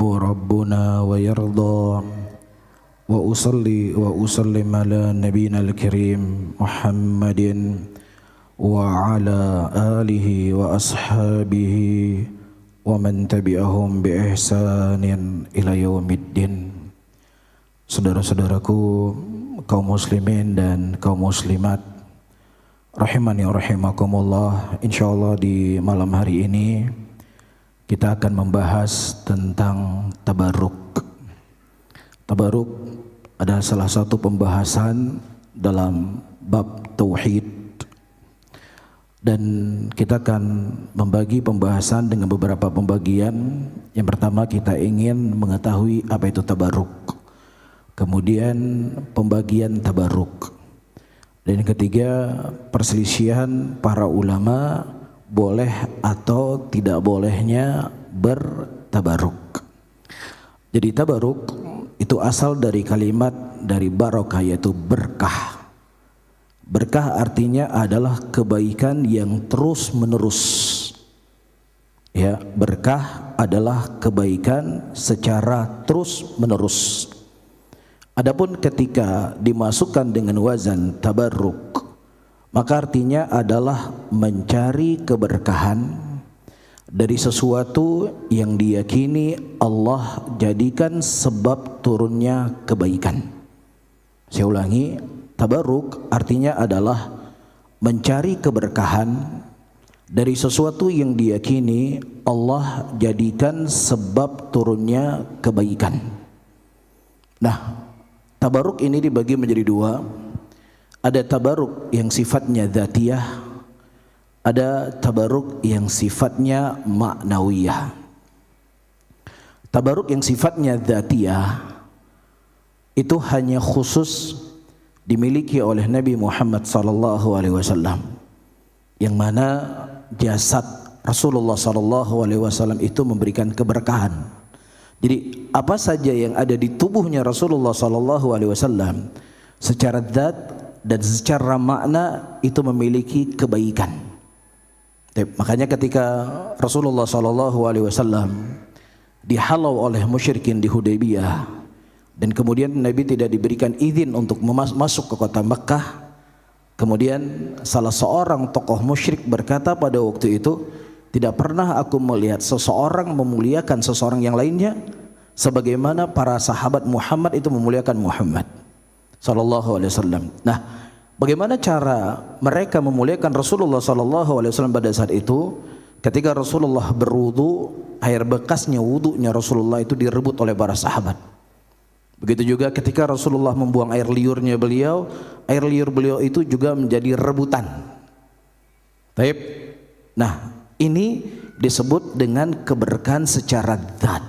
ربنا ويرضى وأصلي وأسلم على نبينا الكريم محمد وعلى آله وأصحابه ومن تبعهم بإحسان إلى يوم الدين. Saudara-saudaraku kaum muslimin dan kaum muslimat rahimani wa rahimakumullah, insyaallah di malam hari ini kita akan membahas tentang tabarruk. Tabarruk adalah salah satu pembahasan dalam bab tauhid, dan kita akan membagi pembahasan dengan beberapa pembagian. Yang pertama, kita ingin mengetahui apa itu tabarruk, kemudian pembagian tabarruk, dan yang ketiga, perselisihan para ulama boleh atau tidak bolehnya bertabarruk. Jadi tabarruk itu asal dari kalimat dari barakah, yaitu berkah. Berkah artinya adalah kebaikan yang terus menerus. Ya, berkah adalah kebaikan secara terus menerus. Adapun ketika dimasukkan dengan wazan tabarruk, maka artinya adalah mencari keberkahan dari sesuatu yang diyakini Allah jadikan sebab turunnya kebaikan. Saya ulangi, tabarruk artinya adalah mencari keberkahan dari sesuatu yang diyakini Allah jadikan sebab turunnya kebaikan. Nah, tabarruk ini dibagi menjadi dua. Ada tabarruk yang sifatnya dzatiyah, ada tabarruk yang sifatnya ma'nawiyah. Tabarruk yang sifatnya dzatiyah itu hanya khusus dimiliki oleh Nabi Muhammad SAW, yang mana jasad Rasulullah SAW itu memberikan keberkahan. Jadi apa saja yang ada di tubuhnya Rasulullah SAW secara zat dan secara makna itu memiliki kebaikan. Makanya ketika Rasulullah SAW dihalau oleh musyrikin di Hudaybiyah, dan kemudian Nabi tidak diberikan izin untuk masuk ke kota Mekah, kemudian salah seorang tokoh musyrik berkata pada waktu itu, tidak pernah aku melihat seseorang memuliakan seseorang yang lainnya sebagaimana para sahabat Muhammad itu memuliakan Muhammad sallallahu alaihi wasallam. Nah, bagaimana cara mereka memuliakan Rasulullah sallallahu alaihi wasallam pada saat itu? Ketika Rasulullah berwudu, air bekasnya wudunya Rasulullah itu direbut oleh para sahabat. Begitu juga ketika Rasulullah membuang air liurnya beliau, air liur beliau itu juga menjadi rebutan. Taib. Nah, ini disebut dengan keberkahan secara zat.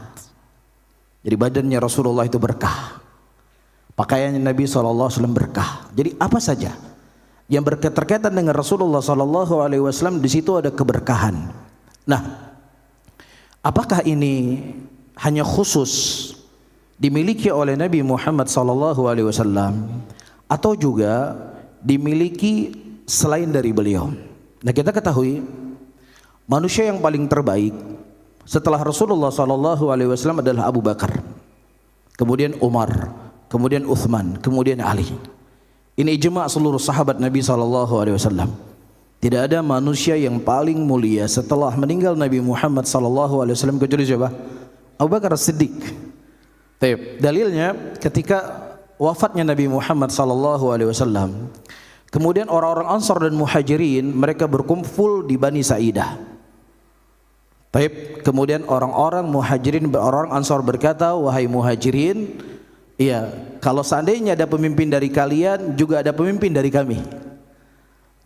Jadi badannya Rasulullah itu berkah, pakaiannya Nabi SAW berkah. Jadi apa saja yang berkaitan dengan Rasulullah SAW, di situ ada keberkahan. Nah, apakah ini hanya khusus dimiliki oleh Nabi Muhammad SAW atau juga dimiliki selain dari beliau? Nah, kita ketahui manusia yang paling terbaik setelah Rasulullah SAW adalah Abu Bakar, kemudian Umar, kemudian Uthman, kemudian Ali. Ini ijma' seluruh sahabat Nabi SAW. Tidak ada manusia yang paling mulia setelah meninggal Nabi Muhammad SAW kecuali siapa? Abu Bakar As-Siddiq. Dalilnya ketika wafatnya Nabi Muhammad SAW, kemudian orang-orang Ansar dan Muhajirin mereka berkumpul di Bani Sa'idah. Kemudian orang-orang Muhajirin, orang Ansar berkata, wahai Muhajirin, iya, kalau seandainya ada pemimpin dari kalian, juga ada pemimpin dari kami.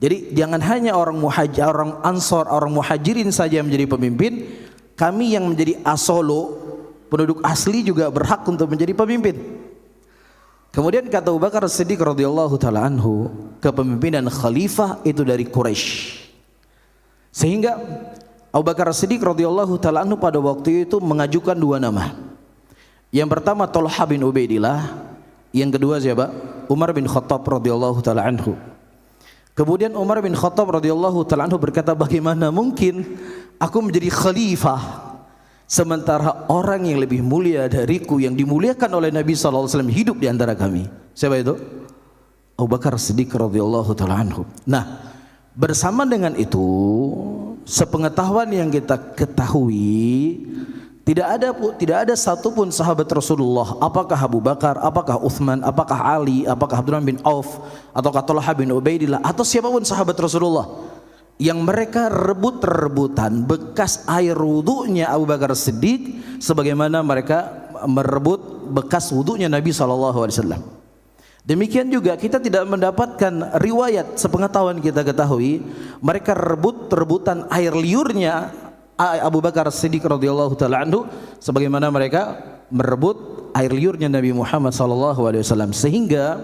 Jadi jangan hanya orang Ansar, orang Muhajirin saja yang menjadi pemimpin, kami yang menjadi asolo, penduduk asli juga berhak untuk menjadi pemimpin. Kemudian kata Abu Bakar As-Siddiq radhiyallahu taala anhu, kepemimpinan khalifah itu dari Quraisy. Sehingga Abu Bakar As-Siddiq radhiyallahu taala anhu pada waktu itu mengajukan dua nama. Yang pertama Thalhah bin Ubaidillah, yang kedua siapa? Umar bin Khattab radhiyallahu taala anhu. Kemudian Umar bin Khattab radhiyallahu taala anhu berkata, bagaimana mungkin aku menjadi khalifah sementara orang yang lebih mulia dariku yang dimuliakan oleh Nabi sallallahu alaihi wasallam hidup di antara kami. Siapa itu? Abu Bakar Siddiq radhiyallahu taala anhu. Nah, bersama dengan itu, sepengetahuan yang kita ketahui, tidak ada satupun sahabat Rasulullah, apakah Abu Bakar, apakah Uthman, apakah Ali, apakah Abdurrahman bin Auf, ataukah Talha bin Ubaidillah, atau siapapun sahabat Rasulullah yang mereka rebut-rebutan bekas air wudunya Abu Bakar Siddiq sebagaimana mereka merebut bekas wudunya Nabi SAW. Demikian juga kita tidak mendapatkan riwayat sepengetahuan kita ketahui mereka rebut-rebutan air liurnya Abu Bakar Siddiq radhiyallahu taala anhu sebagaimana mereka merebut air liurnya Nabi Muhammad sallallahu alaihi wasallam, sehingga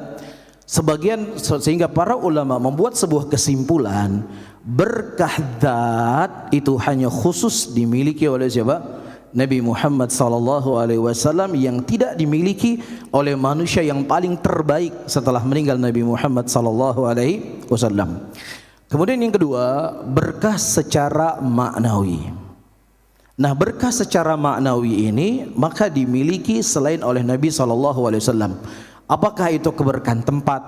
para ulama membuat sebuah kesimpulan berkah zat itu hanya khusus dimiliki oleh siapa? Nabi Muhammad sallallahu alaihi wasallam, yang tidak dimiliki oleh manusia yang paling terbaik setelah meninggal Nabi Muhammad sallallahu alaihi wasallam. Kemudian yang kedua, berkah secara maknawi. Nah, berkah secara maknawi ini maka dimiliki selain oleh Nabi sallallahu alaihi wasallam. Apakah itu keberkahan tempat?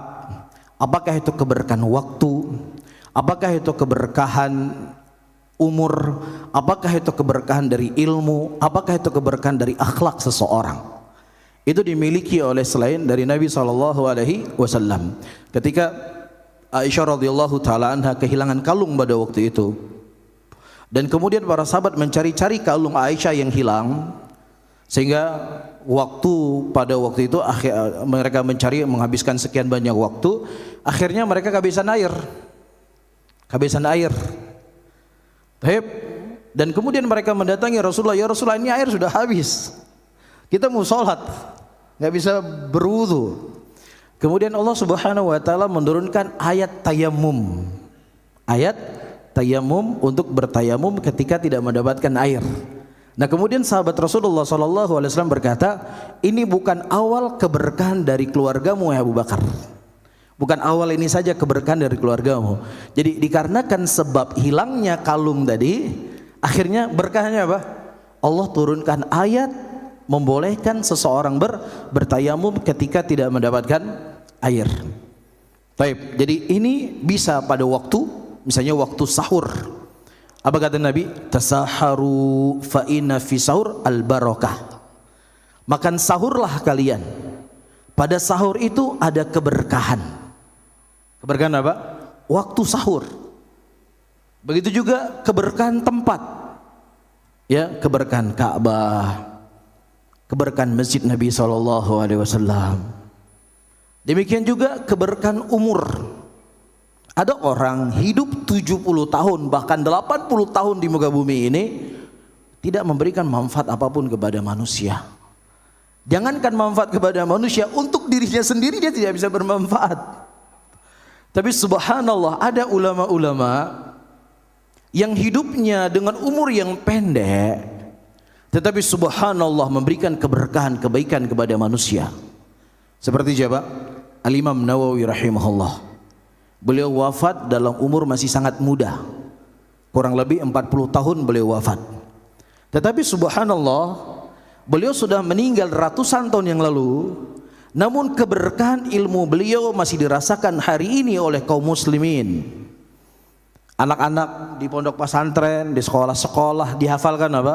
Apakah itu keberkahan waktu? Apakah itu keberkahan umur? Apakah itu keberkahan dari ilmu? Apakah itu keberkahan dari akhlak seseorang? Itu dimiliki oleh selain dari Nabi sallallahu alaihi wasallam. Ketika Aisyah radhiyallahu taala anha kehilangan kalung pada waktu itu, dan kemudian para sahabat mencari-cari kalung Aisyah yang hilang, sehingga pada waktu itu mereka mencari, menghabiskan sekian banyak waktu, akhirnya mereka kehabisan air. Dan kemudian mereka mendatangi Rasulullah, ya Rasulullah, ini air sudah habis, kita mau sholat, nggak bisa berwudu. Kemudian Allah Subhanahu wa taala menurunkan ayat tayamum. Ayat tayamum untuk bertayamum ketika tidak mendapatkan air. Nah, kemudian sahabat Rasulullah sallallahu alaihi wasallam berkata, ini bukan awal keberkahan dari keluargamu ya Abu Bakar. Bukan awal ini saja keberkahan dari keluargamu. Jadi dikarenakan sebab hilangnya kalung tadi, akhirnya berkahnya apa? Allah turunkan ayat membolehkan seseorang bertayamum ketika tidak mendapatkan air. Baik, jadi ini bisa pada waktu, misalnya waktu sahur. Apa kata Nabi? Tasaharu fa inna fi sahur al barakah. Makan sahurlah kalian. Pada sahur itu ada keberkahan. Keberkahan apa? Waktu sahur. Begitu juga keberkahan tempat. Ya, keberkahan Ka'bah, keberkahan Masjid Nabi sallallahu alaihi wasallam. Demikian juga keberkahan umur. Ada orang hidup 70 tahun bahkan 80 tahun di muka bumi ini tidak memberikan manfaat apapun kepada manusia. Jangankan manfaat kepada manusia, untuk dirinya sendiri dia tidak bisa bermanfaat. Tapi subhanallah, ada ulama-ulama yang hidupnya dengan umur yang pendek, tetapi subhanallah memberikan keberkahan, kebaikan kepada manusia. Seperti siapa? Al-Imam Nawawi rahimahullah. Beliau wafat dalam umur masih sangat muda, kurang lebih 40 tahun beliau wafat. Tetapi subhanallah, beliau sudah meninggal ratusan tahun yang lalu, namun keberkahan ilmu beliau masih dirasakan hari ini oleh kaum muslimin. Anak-anak di pondok pesantren, di sekolah-sekolah dihafalkan apa?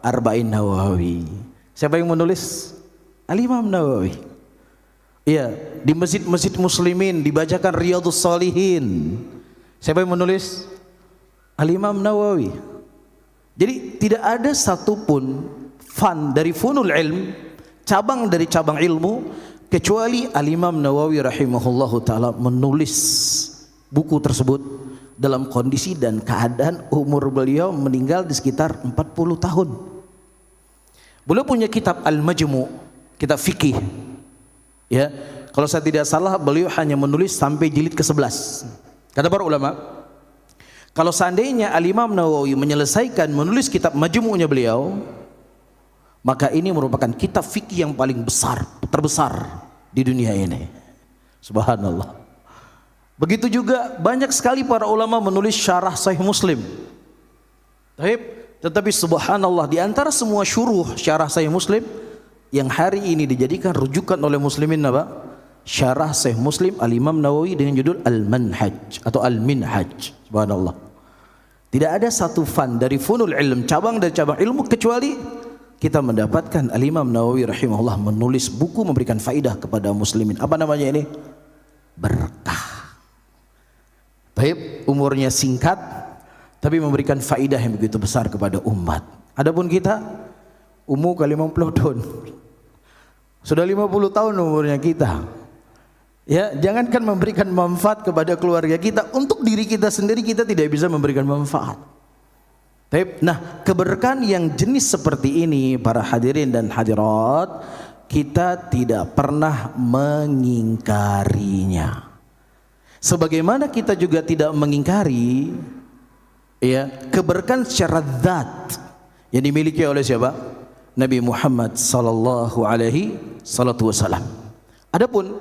Arba'in Nawawi. Siapa yang menulis? Al-Imam Nawawi. Iya, di masjid-masjid muslimin dibacakan Riyadhus Shalihin. Siapa yang menulis? Al-Imam Nawawi. Jadi tidak ada satupun dari funul ilm, cabang dari cabang ilmu, kecuali Al-Imam Nawawi rahimahullahu ta'ala menulis buku tersebut dalam kondisi dan keadaan umur beliau meninggal di sekitar 40 tahun. Beliau punya kitab Al-Majmu', kitab fikih. Ya, kalau saya tidak salah beliau hanya menulis sampai jilid ke-11. Kata para ulama, kalau seandainya Al-Imam Nawawi menyelesaikan menulis kitab Majmu'nya beliau, maka ini merupakan kitab fikih yang paling terbesar di dunia ini. Subhanallah. Begitu juga banyak sekali para ulama menulis syarah Sahih Muslim. Tetapi subhanallah, di antara semua syuruh syarah Sahih Muslim yang hari ini dijadikan rujukan oleh muslimin apa? Syarah Sahih Muslim Al-Imam Nawawi dengan judul Al-Manhaj atau Al-Minhaj. Subhanallah. Tidak ada satu fan dari funul ilm, cabang dari cabang ilmu, kecuali kita mendapatkan Al-Imam Nawawi rahimahullah menulis buku memberikan faidah kepada muslimin. Apa namanya ini? Berkah. Baik, umurnya singkat tapi memberikan faidah yang begitu besar kepada umat. Adapun kita umur kali 50 tahun. Sudah 50 tahun umurnya kita. Ya, jangankan memberikan manfaat kepada keluarga kita, untuk diri kita sendiri kita tidak bisa memberikan manfaat. Nah, keberkahan yang jenis seperti ini para hadirin dan hadirat, kita tidak pernah mengingkarinya. Sebagaimana kita juga tidak mengingkari ya keberkahan secara zat yang dimiliki oleh siapa? Nabi Muhammad sallallahu alaihi wasallam. Adapun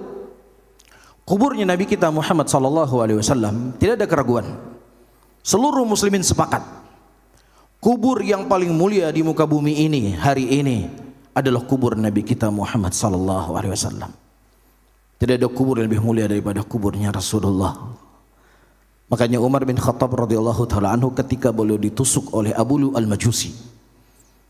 kuburnya Nabi kita Muhammad sallallahu alaihi wasallam tidak ada keraguan. Seluruh muslimin sepakat. Kubur yang paling mulia di muka bumi ini hari ini adalah kubur Nabi kita Muhammad sallallahu alaihi wasallam. Tidak ada kubur yang lebih mulia daripada kuburnya Rasulullah. Makanya Umar bin Khattab radhiyallahu taala anhu ketika beliau ditusuk oleh Abu Lu'al Majusi,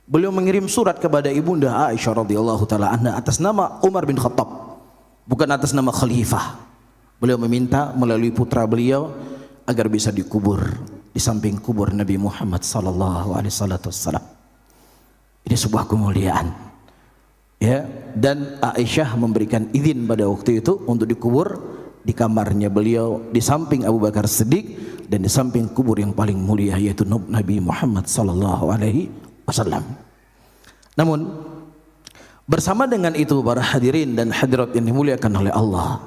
beliau mengirim surat kepada ibunda Aisyah radhiyallahu taala anha atas nama Umar bin Khattab, bukan atas nama khalifah. Beliau meminta melalui putra beliau agar bisa dikubur di samping kubur Nabi Muhammad sallallahu alaihi wasallam. Ini sebuah kemuliaan. Ya, dan Aisyah memberikan izin pada waktu itu untuk dikubur di kamarnya beliau di samping Abu Bakar Siddiq dan di samping kubur yang paling mulia yaitu Nabi Muhammad sallallahu alaihi wasallam. Namun bersama dengan itu para hadirin dan hadirat yang dimuliakan oleh Allah,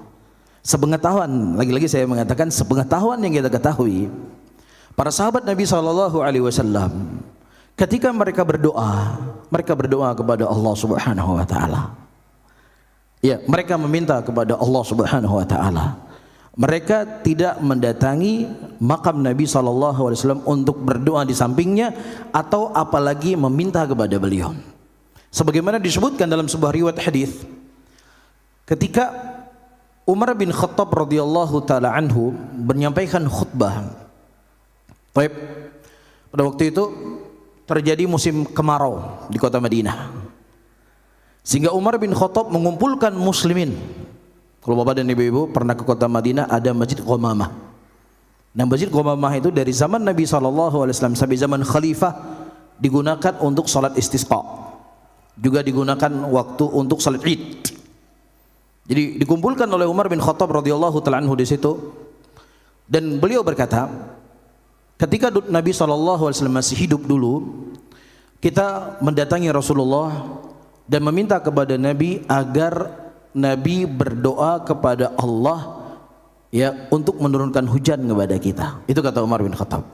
sepengetahuan, lagi-lagi saya mengatakan sepengetahuan yang kita ketahui, para sahabat Nabi sallallahu alaihi wasallam ketika mereka berdoa kepada Allah Subhanahu wa taala. Ya, mereka meminta kepada Allah Subhanahu wa taala. Mereka tidak mendatangi makam Nabi sallallahu alaihi wasallam untuk berdoa di sampingnya atau apalagi meminta kepada beliau. Sebagaimana disebutkan dalam sebuah riwayat hadis, ketika Umar bin Khattab radhiyallahu taala anhu menyampaikan khutbah. Baik, pada waktu itu terjadi musim kemarau di kota Madinah, sehingga Umar bin Khattab mengumpulkan muslimin. Kalau bapak dan ibu-ibu pernah ke kota Madinah, ada Masjid Qomamah. Nah, Masjid Qomamah itu dari zaman Nabi SAW sampai zaman Khalifah digunakan untuk salat istisqa, juga digunakan waktu untuk salat Id. Jadi dikumpulkan oleh Umar bin Khattab radhiyallahu taala anhu di situ, dan beliau berkata, ketika Nabi SAW masih hidup dulu, kita mendatangi Rasulullah dan meminta kepada Nabi agar Nabi berdoa kepada Allah ya untuk menurunkan hujan kepada kita. Itu kata Umar bin Khattab.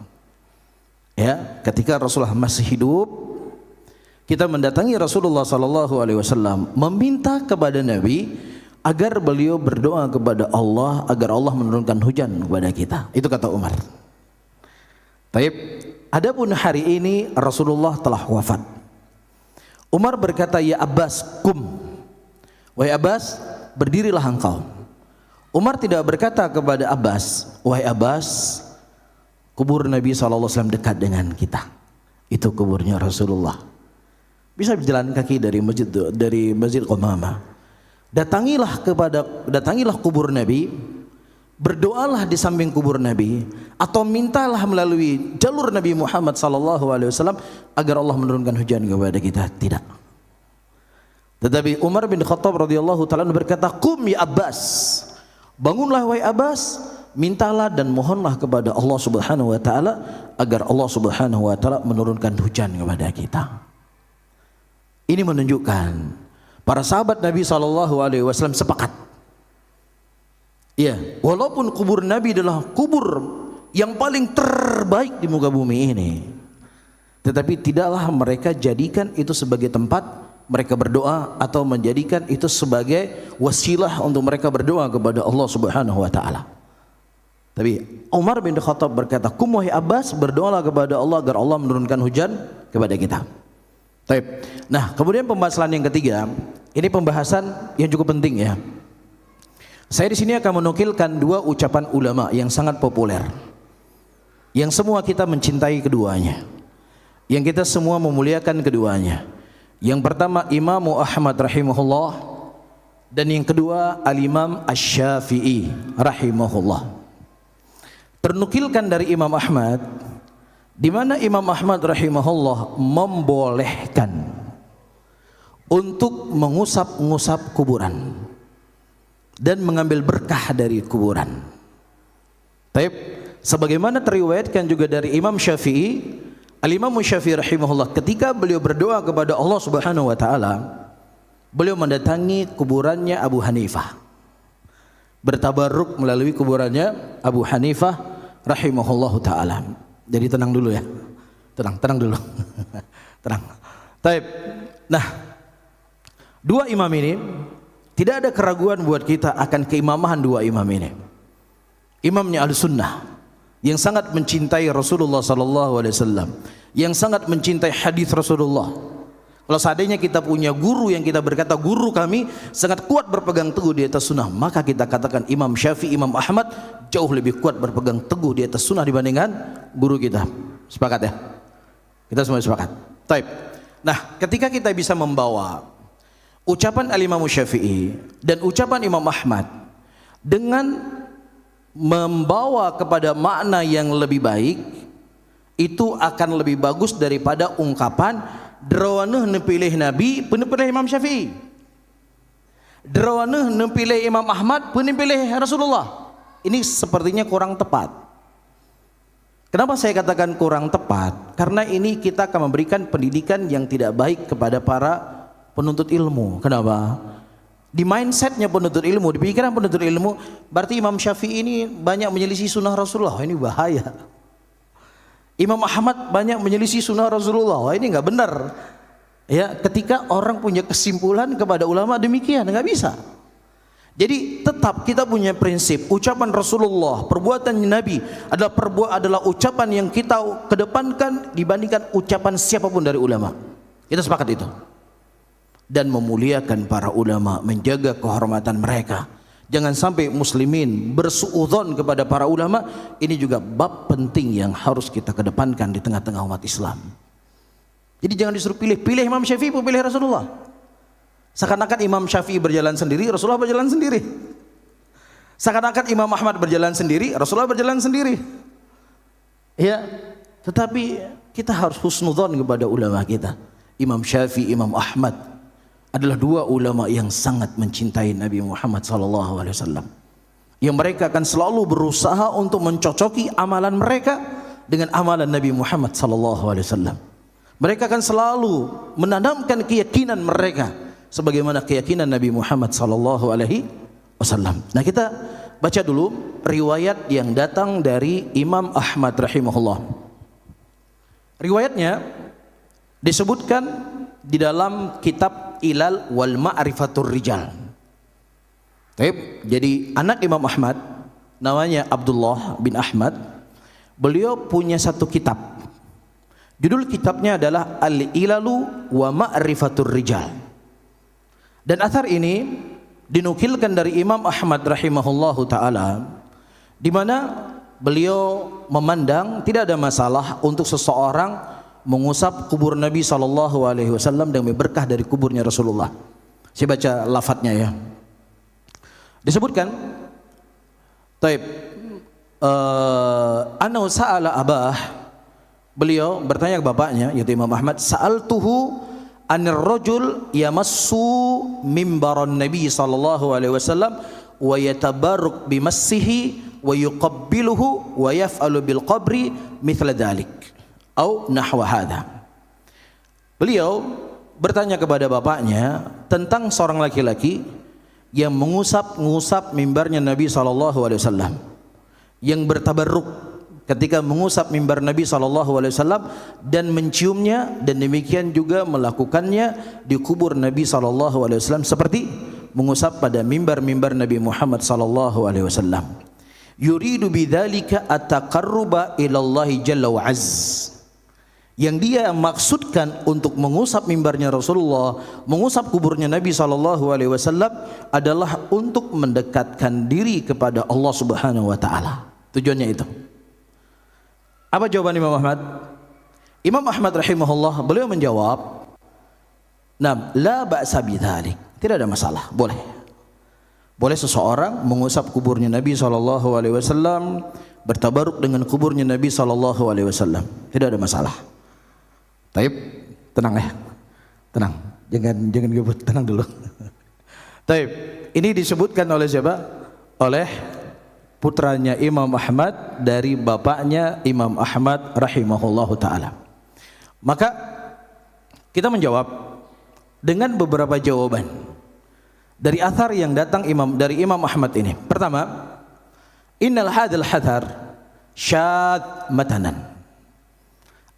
Ya, ketika Rasulullah masih hidup, kita mendatangi Rasulullah SAW meminta kepada Nabi agar beliau berdoa kepada Allah agar Allah menurunkan hujan kepada kita. Itu kata Umar. Baik, adapun hari ini Rasulullah telah wafat. Umar berkata, "Ya Abbas, kum." Wahai Abbas, berdirilah engkau. Umar tidak berkata kepada Abbas, "Wahai Abbas, kubur Nabi SAW dekat dengan kita. Itu kuburnya Rasulullah. Bisa berjalan kaki dari Masjid Qomamah. Datangilah kubur Nabi, berdoalah di samping kubur Nabi, atau mintalah melalui jalur Nabi Muhammad SAW agar Allah menurunkan hujan kepada kita." Tidak. Tetapi Umar bin Khattab radhiyallahu taala berkata, "Qum ya Abbas." Bangunlah wahai Abbas, mintalah dan mohonlah kepada Allah Subhanahu wa taala agar Allah Subhanahu wa taala menurunkan hujan kepada kita. Ini menunjukkan para sahabat Nabi SAW sepakat. Ya, walaupun kubur Nabi adalah kubur yang paling terbaik di muka bumi ini, tetapi tidaklah mereka jadikan itu sebagai tempat mereka berdoa atau menjadikan itu sebagai wasilah untuk mereka berdoa kepada Allah Subhanahu wa taala. Tapi Umar bin Khattab berkata, "Kum wahai Abbas, berdoalah kepada Allah agar Allah menurunkan hujan kepada kita." Baik. Nah, kemudian pembahasan yang ketiga, ini pembahasan yang cukup penting ya. Saya di sini akan menukilkan dua ucapan ulama yang sangat populer, yang semua kita mencintai keduanya, yang kita semua memuliakan keduanya. Yang pertama Imam Ahmad rahimahullah, dan yang kedua Al-Imam Asy-Syafi'i rahimahullah. Ternukilkan dari Imam Ahmad, di mana Imam Ahmad rahimahullah membolehkan untuk mengusap-ngusap kuburan dan mengambil berkah dari kuburan. Taib, sebagaimana teriwayatkan juga dari Imam Syafi'i, Al-Imam Syafi'i rahimahullah, ketika beliau berdoa kepada Allah Subhanahu wa taala, beliau mendatangi kuburannya Abu Hanifah, bertabarruk melalui kuburannya Abu Hanifah rahimahullahu taala. Jadi tenang dulu ya. Tenang dulu. Tenang. Taib. Nah, dua imam ini tidak ada keraguan buat kita akan keimamahan dua imam ini. Imamnya Ahlussunnah yang sangat mencintai Rasulullah sallallahu alaihi wasallam, yang sangat mencintai hadis Rasulullah. Kalau seandainya kita punya guru yang kita berkata guru kami sangat kuat berpegang teguh di atas sunnah, maka kita katakan Imam Syafi'i, Imam Ahmad jauh lebih kuat berpegang teguh di atas sunnah dibandingkan guru kita. Sepakat ya? Kita semua sepakat. Taib. Nah, ketika kita bisa membawa ucapan Al-Imam Syafi'i dan ucapan Imam Ahmad dengan membawa kepada makna yang lebih baik, itu akan lebih bagus daripada ungkapan Derawanah nepilih Nabi, penepilih Imam Syafi'i. Derawanah nepilih Imam Ahmad, penepilih Rasulullah. Ini sepertinya kurang tepat. Kenapa saya katakan kurang tepat? Karena ini kita akan memberikan pendidikan yang tidak baik kepada para penuntut ilmu. Kenapa? Di mindsetnya penuntut ilmu, di pikiran penuntut ilmu, berarti Imam Syafi'i ini banyak menyelisih sunnah Rasulullah. Ini bahaya. Imam Ahmad banyak menyelisih sunnah Rasulullah. Wah, ini nggak benar. Ya, ketika orang punya kesimpulan kepada ulama demikian, nggak bisa. Jadi tetap kita punya prinsip ucapan Rasulullah, perbuatan Nabi adalah ucapan yang kita kedepankan dibandingkan ucapan siapapun dari ulama. Kita sepakat itu. Dan memuliakan para ulama, menjaga kehormatan mereka. Jangan sampai muslimin bersuudzon kepada para ulama. Ini juga bab penting yang harus kita kedepankan di tengah-tengah umat Islam. Jadi jangan disuruh pilih Imam Syafi'i atau pilih Rasulullah. Seakan-akan Imam Syafi'i berjalan sendiri, Rasulullah berjalan sendiri. Seakan-akan Imam Ahmad berjalan sendiri, Rasulullah berjalan sendiri. Ya, tetapi kita harus husnudzon kepada ulama kita. Imam Syafi'i, Imam Ahmad adalah dua ulama yang sangat mencintai Nabi Muhammad SAW, yang mereka akan selalu berusaha untuk mencocoki amalan mereka dengan amalan Nabi Muhammad SAW. Mereka akan selalu menanamkan keyakinan mereka sebagaimana keyakinan Nabi Muhammad SAW. Nah, kita baca dulu riwayat yang datang dari Imam Ahmad rahimahullah. Riwayatnya disebutkan di dalam kitab Ilal wal Ma'rifatur Rijal. Jadi anak Imam Ahmad namanya Abdullah bin Ahmad. Beliau punya satu kitab. Judul kitabnya adalah Al-Ilalu wa Ma'rifatur Rijal. Dan athar ini dinukilkan dari Imam Ahmad rahimahullahu taala, di mana beliau memandang tidak ada masalah untuk seseorang mengusap kubur Nabi SAW dan berkah dari kuburnya Rasulullah. Saya baca lafadznya ya. Disebutkan, taib, anau sa'ala abah, beliau bertanya ke bapaknya yaitu Imam Ahmad, sa'altuhu anir rajul yamassu mimbaran Nabi SAW wa yatabarruk bimassihi wa yuqabbiluhu wa yaf'alu bil qabri mithla dhalik atau nahwa hadha. Beliau bertanya kepada bapaknya tentang seorang laki-laki yang mengusap-ngusap mimbarnya Nabi SAW, yang bertabarruk ketika mengusap mimbar Nabi SAW dan menciumnya, dan demikian juga melakukannya di kubur Nabi SAW seperti mengusap pada mimbar-mimbar Nabi Muhammad SAW. yuridu bidzalika at-taqarruba ila Allah jalla wa azz. Yang dia maksudkan untuk mengusap mimbarnya Rasulullah, mengusap kuburnya Nabi sallallahu alaihi wasallam adalah untuk mendekatkan diri kepada Allah Subhanahu wa taala. Tujuannya itu. Apa jawaban Imam Ahmad? Imam Ahmad rahimahullah beliau menjawab, "Nam, la ba'sa bidzalik." Tidak ada masalah, boleh. Boleh seseorang mengusap kuburnya Nabi sallallahu alaihi wasallam, bertabaruk dengan kuburnya Nabi sallallahu alaihi wasallam. Tidak ada masalah. Taib, tenang ya, tenang, jangan gebut, tenang dulu. Taib, ini disebutkan oleh siapa? Oleh putranya Imam Ahmad dari bapaknya Imam Ahmad rahimahullahu taala. Maka kita menjawab dengan beberapa jawaban dari athar yang datang dari Imam Ahmad ini. Pertama, innal hadal hathar syad matanan.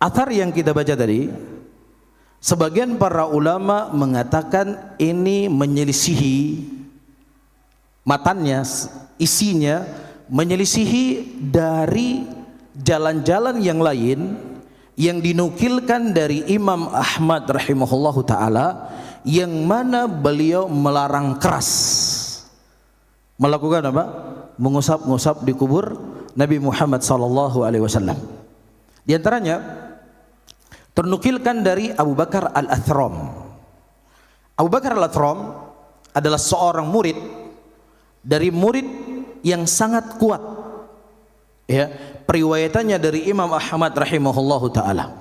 Athar yang kita baca tadi, sebagian para ulama mengatakan ini menyelisihi matannya, isinya menyelisihi dari jalan-jalan yang lain yang dinukilkan dari Imam Ahmad rahimahullahu taala, yang mana beliau melarang keras melakukan apa? Mengusap-ngusap di kubur Nabi Muhammad sallallahu alaihi wasallam. Di antaranya ternukilkan dari Abu Bakar Al-Athram. Abu Bakar Al-Athram adalah seorang murid dari murid yang sangat kuat, ya, periwayatannya dari Imam Ahmad rahimahullahu taala.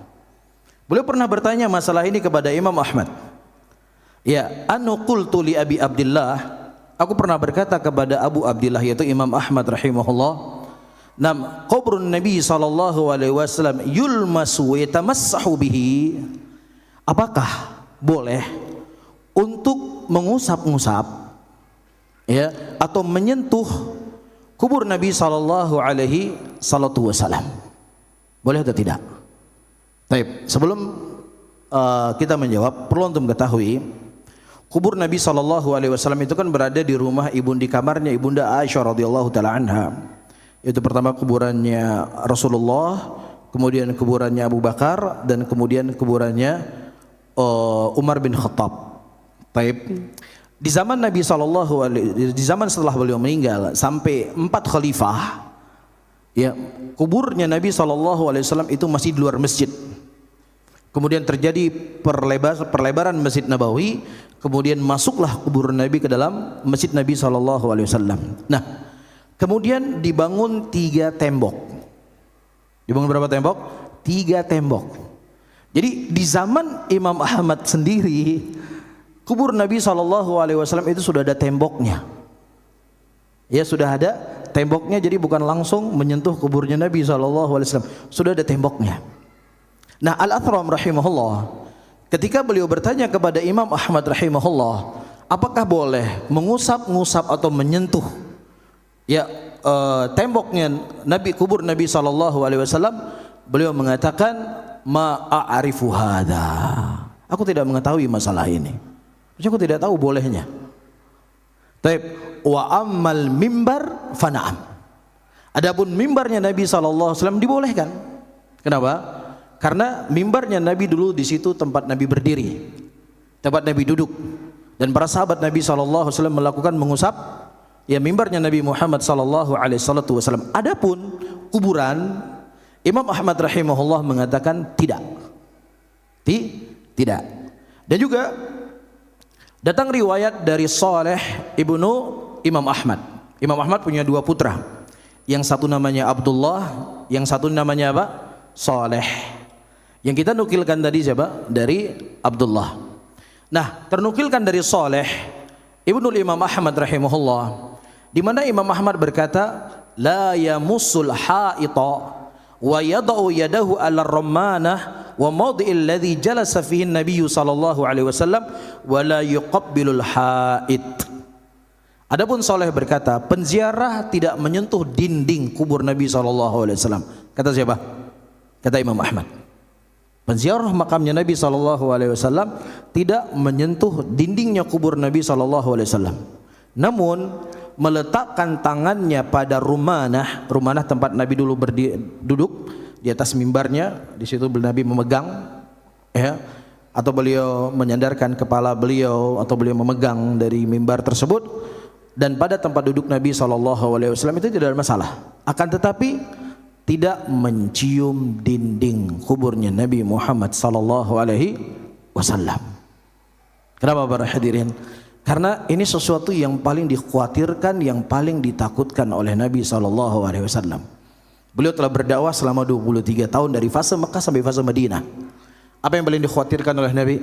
Beliau pernah bertanya masalah ini kepada Imam Ahmad. Ya, anu qultu li Abi Abdullah, aku pernah berkata kepada Abu Abdullah yaitu Imam Ahmad rahimahullah, nam kubrun Nabi sallallahu alaihi wasallam yulmasu wa yatamassahu bihi. Apakah boleh untuk mengusap-ngusap, ya, atau menyentuh kubur Nabi sallallahu alaihi wasallam? Boleh atau tidak? Baik, sebelum kita menjawab, perlu untuk mengetahui kubur Nabi sallallahu alaihi wasallam itu kan berada di rumah di kamarnya Ibunda Aisyah radhiyallahu taala anha. Itu pertama kuburannya Rasulullah, kemudian kuburannya Abu Bakar, dan kemudian kuburannya Umar bin Khattab. Taib. Di zaman Nabi di zaman setelah beliau meninggal sampai 4 khalifah, ya, kuburnya Nabi SAW itu masih di luar masjid. Kemudian terjadi perlebaran Masjid Nabawi, kemudian masuklah kubur Nabi ke dalam Masjid Nabi SAW. Nah, kemudian dibangun 3 tembok. Dibangun berapa tembok? 3 tembok. Jadi di zaman Imam Ahmad sendiri, kubur Nabi SAW itu sudah ada temboknya. Ya, sudah ada temboknya, jadi bukan langsung menyentuh kuburnya Nabi SAW. Sudah ada temboknya. Nah, Al-Athram rahimahullah, ketika beliau bertanya kepada Imam Ahmad rahimahullah, apakah boleh mengusap-ngusap atau menyentuh, ya, temboknya kubur Nabi sallallahu alaihi wasallam, beliau mengatakan, ma a'rifu hadza. Aku tidak mengetahui masalah ini. Aku tidak tahu bolehnya. Taib, wa ammal mimbar fana'am. Adapun mimbarnya Nabi sallallahu alaihi wasallam dibolehkan. Kenapa? Karena mimbarnya Nabi dulu di situ tempat Nabi berdiri, tempat Nabi duduk, dan para sahabat Nabi sallallahu alaihi wasallam melakukan mengusap, ya, mimbarnya Nabi Muhammad sallallahu alaihi wasallam. Adapun kuburan, Imam Ahmad rahimahullah mengatakan tidak. Tidak. Dan juga datang riwayat dari Saleh ibnu Imam Ahmad. Imam Ahmad punya 2 putra. Yang satu namanya Abdullah, yang satu namanya apa? Saleh. Yang kita nukilkan tadi siapa? Dari Abdullah. Nah, ternukilkan dari Saleh ibnu Imam Ahmad rahimahullah, di mana Imam Ahmad berkata, la yamussul haita wa yad'u yadahu 'ala ar-rammanah wa mawdi'il ladzi jalasa fihi an-nabiy sallallahu alaihi wasallam wa la yuqabbilul hait. Adapun Saleh berkata, penziarah tidak menyentuh dinding kubur Nabi sallallahu alaihi wasallam. Kata siapa? Kata Imam Ahmad. Penziarah makamnya Nabi sallallahu alaihi wasallam tidak menyentuh dindingnya kubur Nabi sallallahu alaihi wasallam. Namun meletakkan tangannya pada rumanah. Rumanah tempat Nabi dulu duduk di atas mimbarnya. Di situ Nabi memegang, ya, atau beliau menyandarkan kepala beliau, atau beliau memegang dari mimbar tersebut. Dan pada tempat duduk Nabi SAW itu tidak ada masalah. Akan tetapi tidak mencium dinding kuburnya Nabi Muhammad SAW. Kenapa para hadirin? Karena ini sesuatu yang paling dikhawatirkan, yang paling ditakutkan oleh Nabi SAW. Beliau telah berdakwah selama 23 tahun dari fase Mekah sampai fase Madinah. Apa yang paling dikhawatirkan oleh Nabi?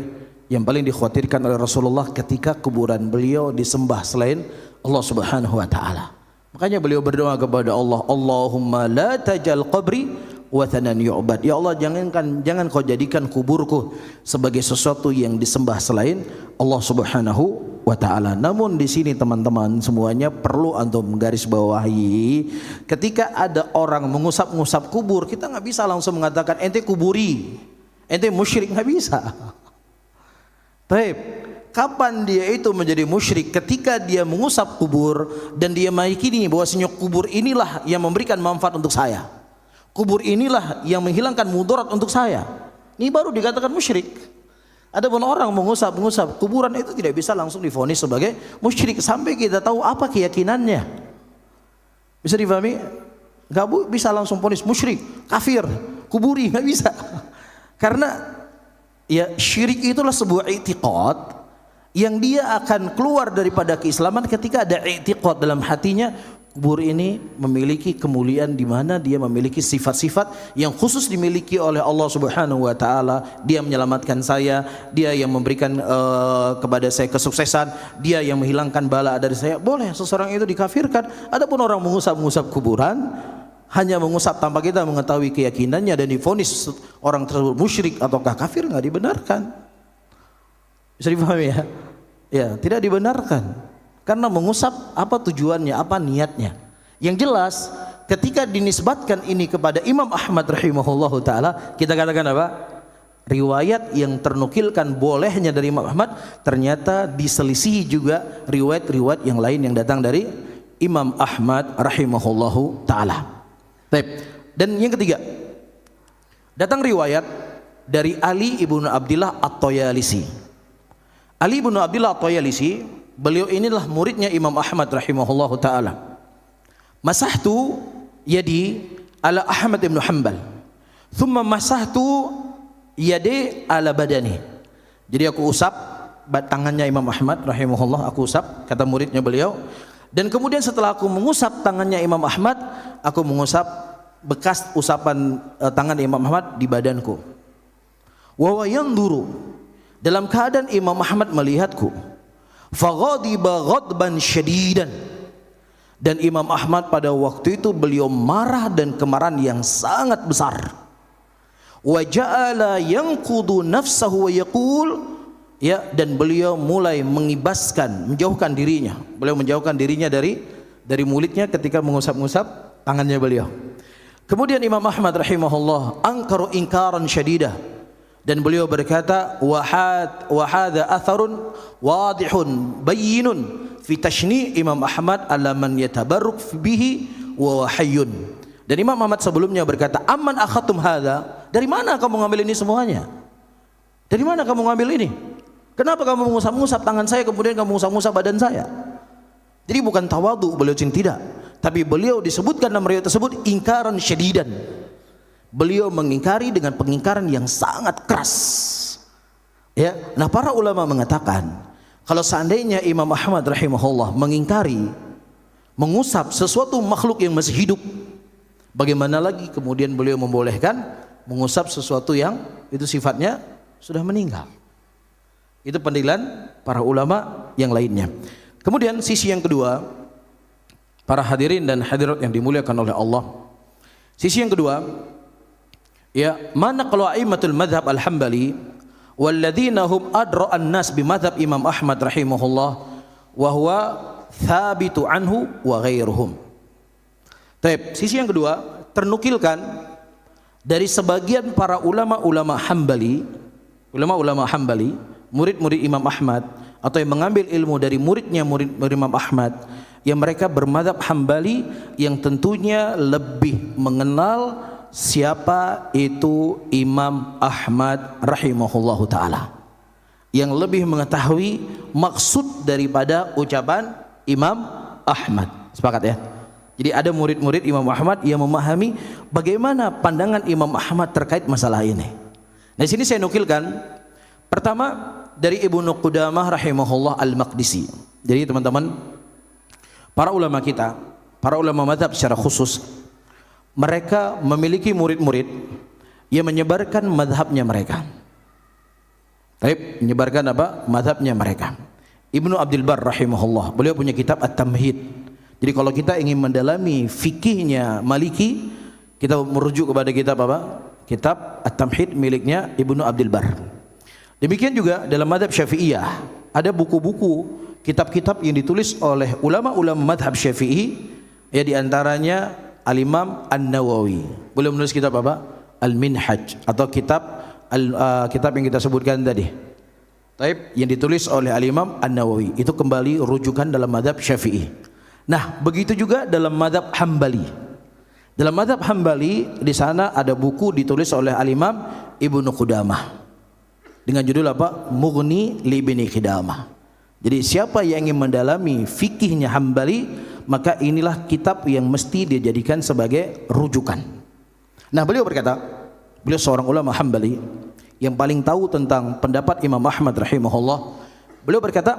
Yang paling dikhawatirkan oleh Rasulullah ketika kuburan beliau disembah selain Allah Subhanahu wa taala. Makanya beliau berdoa kepada Allah, Allahumma la tajal qabri wathanan yu'bad. Ya Allah, jangan kau jadikan kuburku sebagai sesuatu yang disembah selain Allah Subhanahu wa taala. Namun di sini teman-teman semuanya perlu antum menggarisbawahi, ketika ada orang mengusap-ngusap kubur, kita nggak bisa langsung mengatakan ente kuburi, ente musyrik, nggak bisa. Taib, kapan dia itu menjadi musyrik? Ketika dia mengusap kubur dan dia meyakini bahwasanya kubur inilah yang memberikan manfaat untuk saya, kubur inilah yang menghilangkan mudarat untuk saya, ini baru dikatakan musyrik. Adapun orang mengusap-ngusap kuburan itu tidak bisa langsung divonis sebagai musyrik sampai kita tahu apa keyakinannya. Bisa difahami? Gak bisa langsung vonis musyrik, kafir, kuburi, nggak bisa. Karena ya syirik itulah sebuah i'tiqad yang dia akan keluar daripada keislaman ketika ada i'tiqad dalam hatinya, kubur ini memiliki kemuliaan di mana dia memiliki sifat-sifat yang khusus dimiliki oleh Allah Subhanahu wa taala. Dia menyelamatkan saya, dia yang memberikan kepada saya kesuksesan, dia yang menghilangkan bala dari saya. Boleh seseorang itu dikafirkan. Adapun orang mengusap-ngusap kuburan, hanya mengusap tanpa kita mengetahui keyakinannya dan divonis orang tersebut musyrik ataukah kafir, nggak dibenarkan. Bisa dipahami ya? Ya, tidak dibenarkan. Karena mengusap apa tujuannya, apa niatnya? Yang jelas ketika dinisbatkan ini kepada Imam Ahmad rahimahullahu taala, kita katakan apa? Riwayat yang ternukilkan bolehnya dari Imam Ahmad ternyata diselisihi juga riwayat-riwayat yang lain yang datang dari Imam Ahmad rahimahullahu taala. Baik. Dan yang ketiga, datang riwayat dari Ali ibnu Abdillah At-Tayalisi. Ali ibnu Abdillah At-Tayalisi, beliau inilah muridnya Imam Ahmad rahimahullahu taala. Masahtu yadi ala Ahmad ibn Hanbal, thumma masahtu yadi ala badani. Jadi aku usap tangannya Imam Ahmad rahimahullah, aku usap, kata muridnya beliau. Dan kemudian setelah aku mengusap tangannya Imam Ahmad, aku mengusap bekas usapan tangan Imam Ahmad di badanku. Wa yanzuru, dalam keadaan Imam Ahmad melihatku. Faghadiba ghadban syadidan, dan Imam Ahmad pada waktu itu beliau marah dan kemarahan yang sangat besar. Wa ja'ala yanqudu nafsahu wa yaqul, ya, dan beliau mulai mengibaskan, menjauhkan dirinya. Beliau menjauhkan dirinya dari mulutnya ketika mengusap-ngusap tangannya beliau. Kemudian Imam Ahmad rahimahullah angkaru ingkaran syadidah, dan beliau berkata, wa hadha atharun wadihun bayyinun fi tashni' Imam Ahmad ala man yatabarruk bihi wa hayyun. Dan Imam Ahmad sebelumnya berkata, amman akhatum hadha, dari mana kamu ngambil ini semuanya? Dari mana kamu ngambil ini? Kenapa kamu mengusap-ngusap tangan saya, kemudian kamu mengusap-ngusap badan saya? Jadi bukan tawadhu beliau, tidak, tapi beliau disebutkan dalam riwayat tersebut ingkaran syadidan. Beliau mengingkari dengan pengingkaran yang sangat keras. Ya, nah para ulama mengatakan kalau seandainya Imam Ahmad rahimahullah mengingkari, mengusap sesuatu makhluk yang masih hidup, bagaimana lagi kemudian beliau membolehkan mengusap sesuatu yang itu sifatnya sudah meninggal? Itu penilaian para ulama yang lainnya. Kemudian sisi yang kedua, para hadirin dan hadirat yang dimuliakan oleh Allah, sisi yang kedua, ya, mana kalau a'immatul madhab al-Hambali walladzina hum adra'an nas bimadhab Imam Ahmad rahimahullah wa huwa thabitu anhu wa ghairuhum. Baik, sisi yang kedua ternukilkan dari sebagian para ulama-ulama Hambali, murid-murid Imam Ahmad, atau yang mengambil ilmu dari muridnya murid Imam Ahmad, yang mereka bermadzhab Hambali, yang tentunya lebih mengenal siapa itu Imam Ahmad rahimahullahu taala, yang lebih mengetahui maksud daripada ucapan Imam Ahmad. Sepakat ya? Jadi ada murid-murid Imam Ahmad yang memahami bagaimana pandangan Imam Ahmad terkait masalah ini. Nah, di sini saya nukilkan pertama dari Ibnu Qudamah rahimahullah al-Maqdisi. Jadi teman-teman, para ulama kita, para ulama mazhab secara khusus, mereka memiliki murid-murid yang menyebarkan mazhabnya mereka. Baik, menyebarkan apa? Mazhabnya mereka. Ibnu Abdul Bar rahimahullah, beliau punya kitab At-Tamhid. Jadi kalau kita ingin mendalami fikihnya Maliki, kita merujuk kepada kitab apa? Kitab At-Tamhid miliknya Ibnu Abdul Bar. Demikian juga dalam mazhab Syafi'iyah, ada buku-buku, kitab-kitab yang ditulis oleh ulama-ulama mazhab Syafi'i, ya di antaranya Al-Imam An-Nawawi. Beliau menulis kitab apa? Al-Minhaj, atau kitab yang kita sebutkan tadi. Taib, yang ditulis oleh Al-Imam An-Nawawi, itu kembali rujukan dalam mazhab Syafi'i. Nah, begitu juga dalam mazhab Hambali. Dalam mazhab Hambali, di sana ada buku ditulis oleh Al-Imam Ibnu Qudamah dengan judul apa? Mughni li Ibni Qudamah. Jadi siapa yang ingin mendalami fikihnya Hambali, maka inilah kitab yang mesti dijadikan sebagai rujukan. Nah, beliau berkata, beliau seorang ulama Hambali yang paling tahu tentang pendapat Imam Ahmad rahimahullah. Beliau berkata,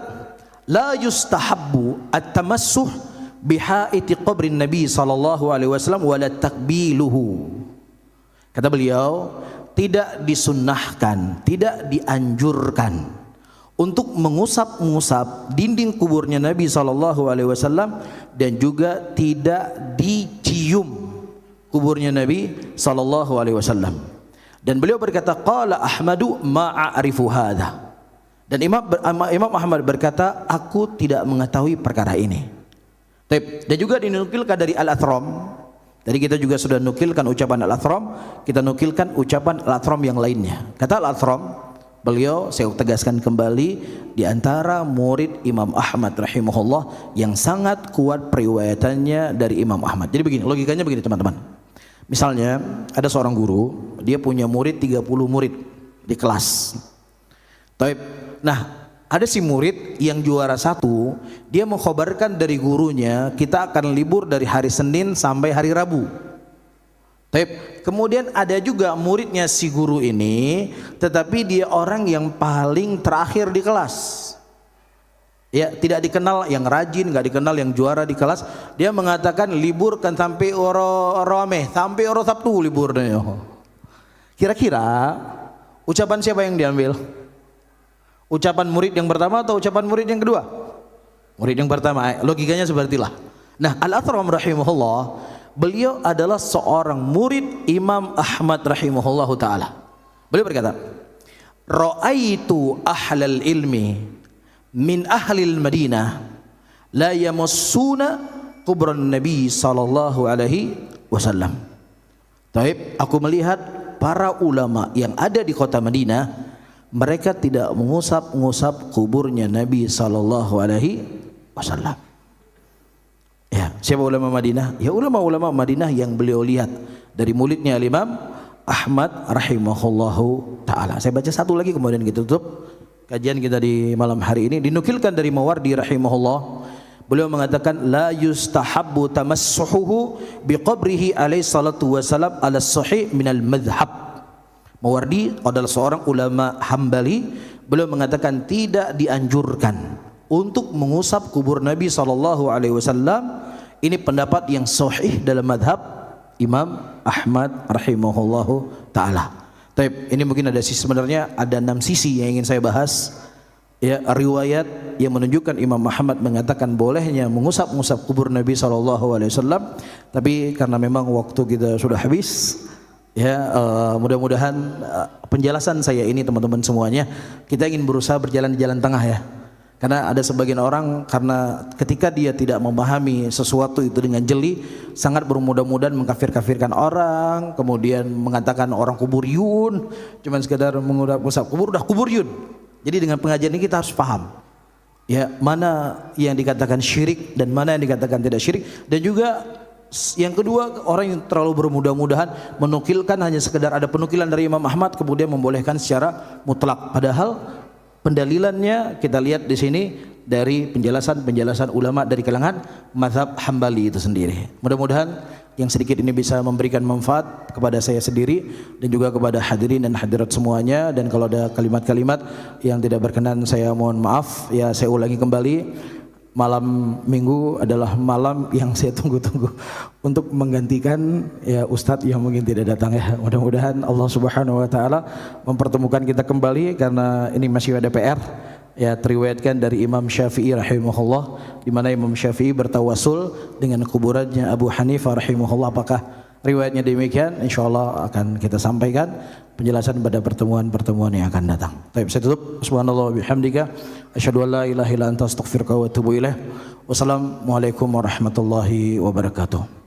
la yustahabbu at-tamassuh bihaiti qabrin Nabi sallallahu alaihi wasallam wala takbiluhu. Kata beliau, tidak disunnahkan, tidak dianjurkan untuk mengusap-ngusap dinding kuburnya Nabi sallallahu alaihi wasallam, dan juga tidak dicium kuburnya Nabi sallallahu alaihi wasallam. Dan beliau berkata, qala Ahmadu ma'arifu hadza. Dan Imam Ahmad berkata, aku tidak mengetahui perkara ini. Dan juga dinukilkan dari Al-Athram. Tadi kita juga sudah nukilkan ucapan Al-Athram, kita nukilkan ucapan Al-Athram yang lainnya. Kata Al-Athram, beliau, saya tegaskan kembali, di antara murid Imam Ahmad rahimahullah yang sangat kuat periwayatannya dari Imam Ahmad. Jadi begini, logikanya begini teman-teman. Misalnya ada seorang guru, dia punya murid 30 murid di kelas. Nah, ada si murid yang juara satu, dia mengkhabarkan dari gurunya, kita akan libur dari hari Senin sampai hari Rabu. Kemudian ada juga muridnya si guru ini, tetapi dia orang yang paling terakhir di kelas. Ya, tidak dikenal yang rajin, nggak dikenal yang juara di kelas. Dia mengatakan libur kan sampai sampai Sabtu liburnya. Kira-kira ucapan siapa yang diambil? Ucapan murid yang pertama atau ucapan murid yang kedua? Murid yang pertama. Logikanya seperti itulah. Nah, Al-Athram rahimahullah, beliau adalah seorang murid Imam Ahmad rahimahullahu taala. Beliau berkata, ra'aitu ahlal ilmi min ahlil Madinah la yamassuna kubran Nabi sallallahu alaihi wasallam. Aku melihat para ulama yang ada di kota Madinah, mereka tidak mengusap-ngusap kuburnya Nabi sallallahu alaihi wasallam. Ya, siapa ulama Madinah? Ya, ulama-ulama Madinah yang beliau lihat dari mulutnya Imam Ahmad rahimahullahu taala. Saya baca satu lagi kemudian kita tutup kajian kita di malam hari ini. Dinukilkan dari Mawardi rahimahullah, beliau mengatakan la yustahabbu tamassuhuhu biqabrihi alaihi salatu wasalam ala sahih minal madhhab. Mawardi adalah seorang ulama Hambali. Beliau mengatakan tidak dianjurkan untuk mengusap kubur Nabi sallallahu alaihi wasallam. Ini pendapat yang sahih dalam madhab Imam Ahmad rahimahullahu taala. Ini mungkin ada sebenarnya ada 6 sisi yang ingin saya bahas. Ya, riwayat yang menunjukkan Imam Ahmad mengatakan bolehnya mengusap-ngusap kubur Nabi sallallahu alaihi wasallam. Tapi karena memang waktu kita sudah habis, ya, mudah-mudahan penjelasan saya ini teman-teman semuanya, kita ingin berusaha berjalan di jalan tengah ya. Karena ada sebagian orang, karena ketika dia tidak memahami sesuatu itu dengan jeli, sangat bermudah-mudahan mengkafir-kafirkan orang, kemudian mengatakan orang kuburiyun, cuman sekedar mengusap kubur udah kuburiyun. Jadi dengan pengajian ini kita harus paham. Ya, mana yang dikatakan syirik dan mana yang dikatakan tidak syirik. Dan juga yang kedua, orang yang terlalu bermudah-mudahan menukilkan hanya sekedar ada penukilan dari Imam Ahmad kemudian membolehkan secara mutlak. Padahal pendalilannya kita lihat di sini dari penjelasan ulama dari kalangan mazhab Hambali itu sendiri. Mudah-mudahan yang sedikit ini bisa memberikan manfaat kepada saya sendiri dan juga kepada hadirin dan hadirat semuanya. Dan kalau ada kalimat-kalimat yang tidak berkenan saya mohon maaf. Ya, saya ulangi kembali, malam minggu adalah malam yang saya tunggu-tunggu untuk menggantikan ya Ustadz yang mungkin tidak datang ya. Mudah-mudahan Allah Subhanahu wa taala mempertemukan kita kembali karena ini masih ada PR. Ya, teriwayatkan dari Imam Syafi'i rahimahullah, di mana Imam Syafi'i bertawasul dengan kuburannya Abu Hanifah rahimahullah. Apakah riwayatnya demikian? Insyaallah akan kita sampaikan penjelasan pada pertemuan-pertemuan yang akan datang. Baik, saya tutup. Subhanallah bihamdika asyhadu an la ilaha illa anta astaghfiruka wa atubu ilaih. Wassalamualaikum warahmatullahi wabarakatuh.